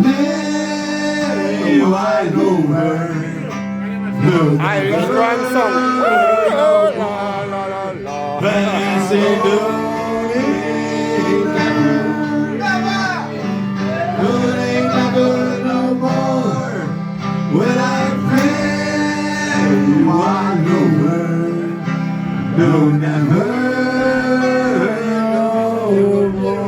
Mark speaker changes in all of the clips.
Speaker 1: play wide over.
Speaker 2: Irish drum song.
Speaker 1: When I say no, no, ain't never no more. When I play wide over, no, never no more.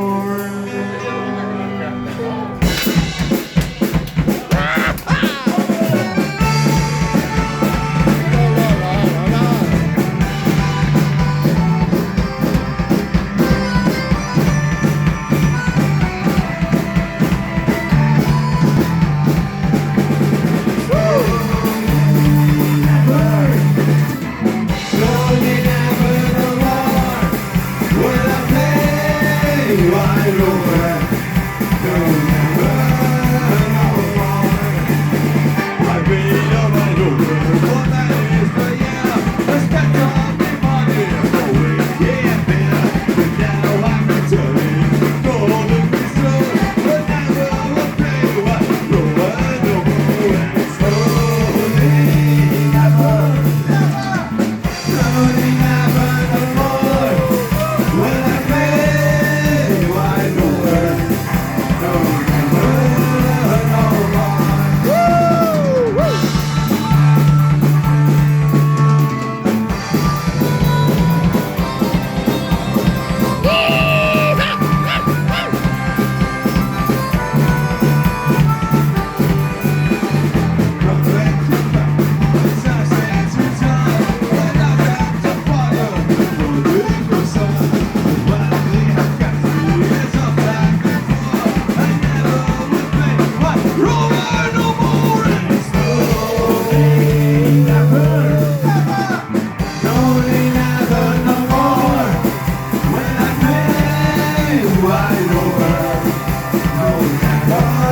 Speaker 1: Wide over, no, never, no more. I've been wide over, what that is, but yeah, respect all the money, always get better, but now I'm returning, golden crystal, but never will play wide over, no more, and slowly, never, slowly, never, no more, when I play wide over, no, never, no more. Wide over, no, never.